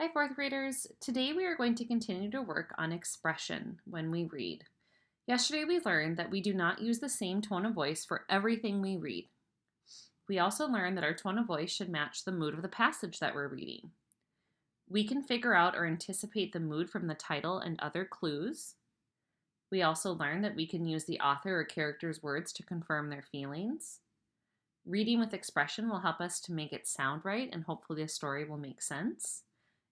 Hi, fourth graders. Today we are going to continue to work on expression when we read. Yesterday we learned that we do not use the same tone of voice for everything we read. We also learned that our tone of voice should match the mood of the passage that we're reading. We can figure out or anticipate the mood from the title and other clues. We also learned that we can use the author or character's words to confirm their feelings. Reading with expression will help us to make it sound right, and hopefully the story will make sense.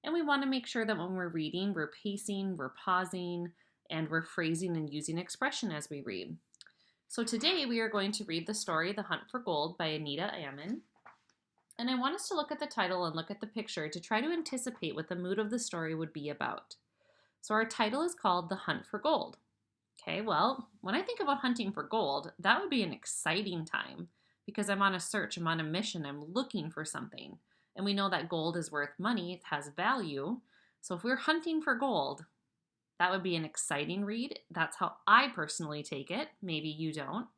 And we want to make sure that when we're reading, we're pacing, we're pausing, and we're phrasing and using expression as we read. So today we are going to read the story The Hunt for Gold by Anita Ammon. And I want us to look at the title and look at the picture to try to anticipate what the mood of the story would be about. So our title is called The Hunt for Gold. Okay, well, when I think about hunting for gold, that would be an exciting time because I'm on a search, I'm on a mission, I'm looking for something. And we know that gold is worth money, it has value. So if we're hunting for gold, that would be an exciting read. That's how I personally take it. Maybe you don't.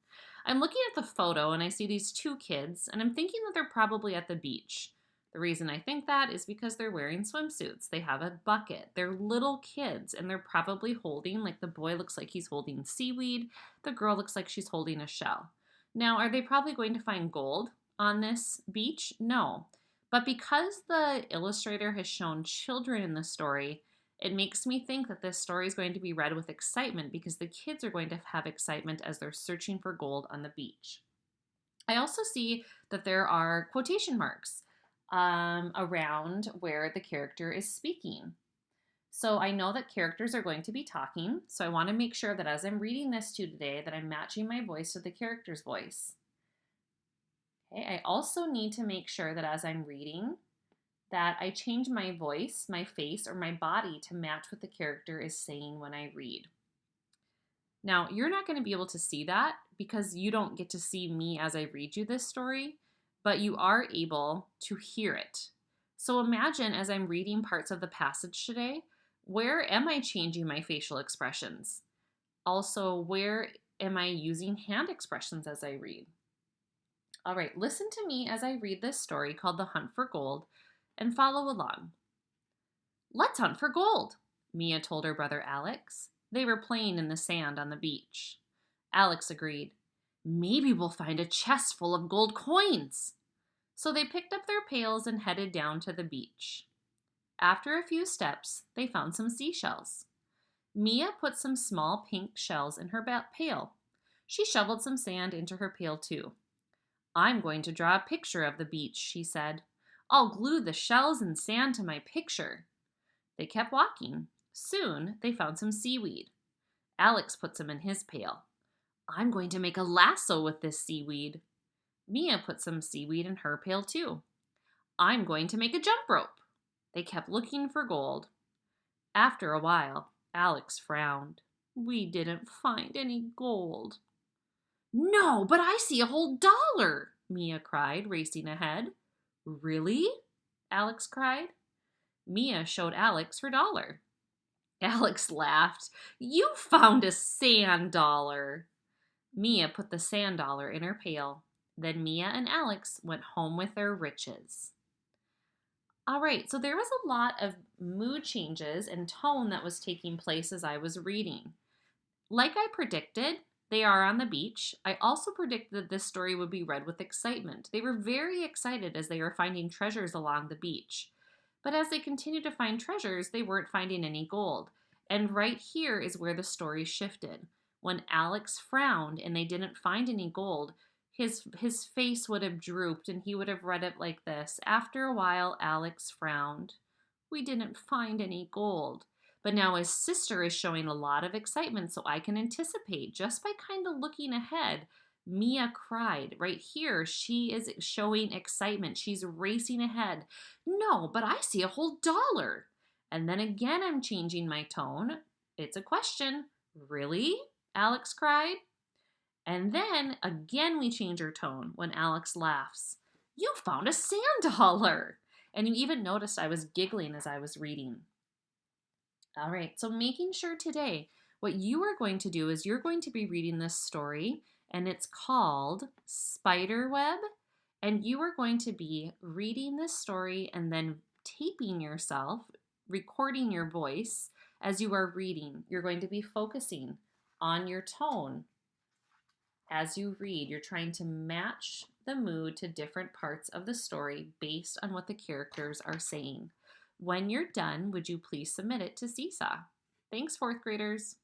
I'm looking at the photo and I see these two kids, and I'm thinking that they're probably at the beach. The reason I think that is because they're wearing swimsuits. They have a bucket. They're little kids, and they're probably holding, like the boy looks like he's holding seaweed. The girl looks like she's holding a shell. Now, are they probably going to find gold on this beach? No. But because the illustrator has shown children in the story, it makes me think that this story is going to be read with excitement because the kids are going to have excitement as they're searching for gold on the beach. I also see that there are quotation marks around where the character is speaking. So I know that characters are going to be talking, so I want to make sure that as I'm reading this to you today that I'm matching my voice to the character's voice. Okay, I also need to make sure that as I'm reading that I change my voice, my face, or my body to match what the character is saying when I read. Now, you're not going to be able to see that because you don't get to see me as I read you this story, but you are able to hear it. So imagine as I'm reading parts of the passage today, where am I changing my facial expressions? Also, where am I using hand expressions as I read? All right, listen to me as I read this story called The Hunt for Gold and follow along. Let's hunt for gold, Mia told her brother Alex. They were playing in the sand on the beach. Alex agreed. Maybe we'll find a chest full of gold coins. So they picked up their pails and headed down to the beach. After a few steps, they found some seashells. Mia put some small pink shells in her pail. She shoveled some sand into her pail too. I'm going to draw a picture of the beach, she said. I'll glue the shells and sand to my picture. They kept walking. Soon, they found some seaweed. Alex put some in his pail. I'm going to make a lasso with this seaweed. Mia put some seaweed in her pail too. I'm going to make a jump rope. They kept looking for gold. After a while, Alex frowned. We didn't find any gold. No, but I see a whole dollar, Mia cried, racing ahead. Really? Alex cried. Mia showed Alex her dollar. Alex laughed. You found a sand dollar. Mia put the sand dollar in her pail. Then Mia and Alex went home with their riches. All right, so there was a lot of mood changes and tone that was taking place as I was reading. Like I predicted, they are on the beach. I also predicted that this story would be read with excitement. They were very excited as they were finding treasures along the beach. But as they continued to find treasures, they weren't finding any gold. And right here is where the story shifted. When Alex frowned and they didn't find any gold, his face would have drooped and he would have read it like this. After a while, Alex frowned. We didn't find any gold. But now his sister is showing a lot of excitement, so I can anticipate just by kind of looking ahead. Mia cried. Right here, she is showing excitement. She's racing ahead. No, but I see a whole dollar. And then again, I'm changing my tone. It's a question. Really? Alex cried. And then again, we change our tone when Alex laughs. You found a sand dollar. And you even noticed I was giggling as I was reading. All right, so making sure today, what you are going to do is you're going to be reading this story, and it's called Spiderweb, and you are going to be reading this story and then taping yourself recording your voice as you are reading. You're going to be focusing on your tone as you read. You're trying to match the mood to different parts of the story based on what the characters are saying. When you're done, would you please submit it to Seesaw? Thanks, fourth graders.